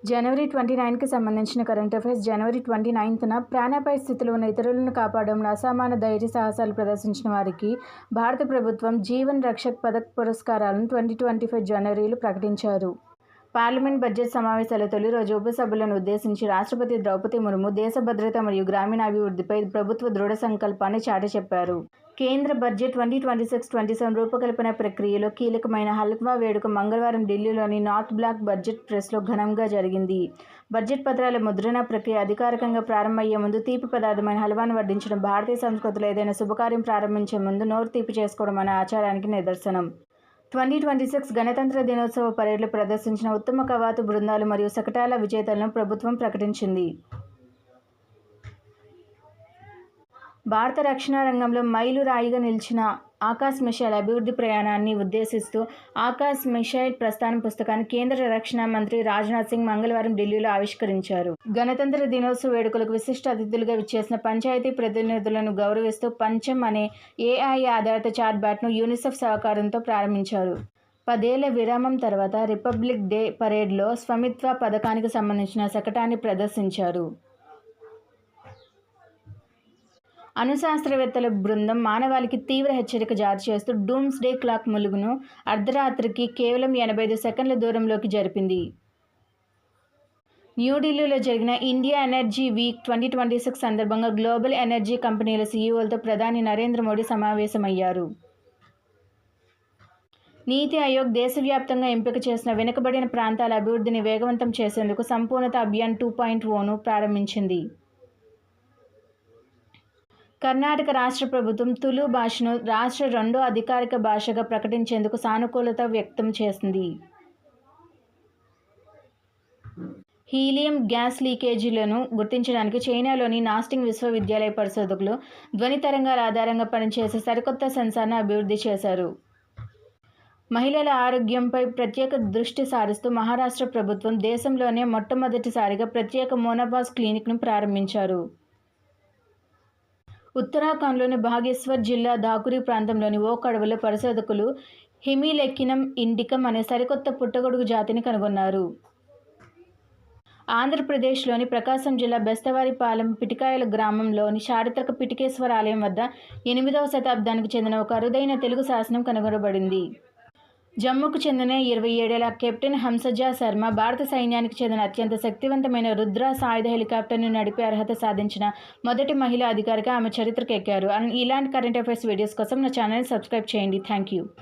జనవరి 29కి సంబంధించిన current affairs. జనవరి 29న ప్రాణాపాయ స్థితిలో ఉన్న ఇతరులను కాపాడడంలో అసమాన ధైర్య సాహసాలు ప్రదర్శించిన వారికి భారత ప్రభుత్వం జీవన్ రక్షక్ పథక్ పురస్కారాలను 2025 జనవరిలో ప్రకటించారు. పార్లమెంట్ బడ్జెట్ సమావేశాల తొలి రోజు ఉపసభలను ఉద్దేశించి రాష్ట్రపతి ద్రౌపది ముర్ము దేశ భద్రత మరియు గ్రామీణాభివృద్ధిపై ప్రభుత్వ దృఢ సంకల్పాన్ని చాటి చెప్పారు. కేంద్ర బడ్జెట్ 2026-27 రూపకల్పన ప్రక్రియలో కీలకమైన హల్వా వేడుక మంగళవారం ఢిల్లీలోని నార్త్ బ్లాక్ బడ్జెట్ ప్రెస్లో ఘనంగా జరిగింది. బడ్జెట్ పత్రాల ముద్రణ ప్రక్రియ అధికారికంగా ప్రారంభమయ్యే ముందు తీపి పదార్థమైన హల్వాను వడ్డించడం భారతీయ సంస్కృతిలో ఏదైనా శుభకార్యం ప్రారంభించే ముందు నోరు తీపి చేసుకోవడం అనే ఆచారానికి నిదర్శనం. 2026 గణతంత్ర దినోత్సవ పరేడ్లో ప్రదర్శించిన ఉత్తమ కవాతు బృందాలు మరియు శకటాల విజేతలను ప్రభుత్వం ప్రకటించింది. భారత రక్షణ రంగంలో మైలురాయిగా నిలిచిన ఆకాశ్ మిసైల్ అభివృద్ధి ప్రయాణాన్ని ఉద్దేశిస్తూ ఆకాశ్ మిసైల్ ప్రస్థానం పుస్తకాన్ని కేంద్ర రక్షణ మంత్రి రాజ్నాథ్ సింగ్ మంగళవారం ఢిల్లీలో ఆవిష్కరించారు. గణతంత్ర దినోత్సవ వేడుకలకు విశిష్ట అతిథులుగా విచ్చేసిన పంచాయతీ ప్రతినిధులను గౌరవిస్తూ పంచం అనే ఏఐ ఆధారిత చాట్బాట్ను యూనిసెఫ్ సహకారంతో ప్రారంభించారు. 10 ఏళ్ల విరామం తర్వాత రిపబ్లిక్ డే పరేడ్లో స్వామిత్వ పథకానికి సంబంధించిన శకటాన్ని ప్రదర్శించారు. అణుశాస్త్రవేత్తల బృందం మానవాళికి తీవ్ర హెచ్చరిక జారీ చేస్తూ డూమ్స్ డే క్లాక్ ములుగును అర్ధరాత్రికి కేవలం 85 సెకండ్ల దూరంలోకి జరిపింది. న్యూఢిల్లీలో జరిగిన ఇండియా ఎనర్జీ వీక్ 2026 సందర్భంగా గ్లోబల్ ఎనర్జీ కంపెనీల సీఈఓలతో ప్రధాని నరేంద్ర మోడీ సమావేశమయ్యారు. నీతి ఆయోగ్ దేశవ్యాప్తంగా ఎంపిక చేసిన వెనుకబడిన ప్రాంతాల అభివృద్ధిని వేగవంతం చేసేందుకు సంపూర్ణత అభియాన్ 2.0ను ప్రారంభించింది. కర్ణాటక రాష్ట్ర ప్రభుత్వం తులు భాషను రాష్ట్ర రెండో అధికారిక భాషగా ప్రకటించేందుకు సానుకూలత వ్యక్తం చేసింది. హీలియం గ్యాస్ లీకేజీలను గుర్తించడానికి చైనాలోని నాస్టింగ్ విశ్వవిద్యాలయ పరిశోధకులు ధ్వని తరంగాల ఆధారంగా పనిచేసే సరికొత్త సెన్సార్ను అభివృద్ధి చేశారు. మహిళల ఆరోగ్యంపై ప్రత్యేక దృష్టి సారిస్తూ మహారాష్ట్ర ప్రభుత్వం దేశంలోనే మొట్టమొదటిసారిగా ప్రత్యేక మోనోపాజ్ క్లినిక్ను ప్రారంభించారు. ఉత్తరాఖండ్లోని బాగేశ్వర్ జిల్లా ధాకురి ప్రాంతంలోని ఓక్ అడవుల్లో పరిశోధకులు హిమిలెక్కినం ఇండికం అనే సరికొత్త పుట్టగొడుగు జాతిని కనుగొన్నారు. ఆంధ్రప్రదేశ్లోని ప్రకాశం జిల్లా బెస్తవారిపాలెం పిటికాయల గ్రామంలోని చారిత్రక పిటికేశ్వర ఆలయం వద్ద 8వ శతాబ్దానికి చెందిన ఒక అరుదైన తెలుగు శాసనం కనుగొనబడింది. జమ్మూకు చెందిన 27 ఏళ్ల కెప్టెన్ హంసజా శర్మ భారత సైన్యానికి చెందిన అత్యంత శక్తివంతమైన రుద్ర సాయుధ హెలికాప్టర్ను నడిపే అర్హత సాధించిన మొదటి మహిళా అధికారిగా ఆమె చరిత్రకెక్కారు. ఇలాంటి కరెంట్ అఫైర్స్ వీడియోస్ కోసం నా ఛానల్ని సబ్స్క్రైబ్ చేయండి. Thank you.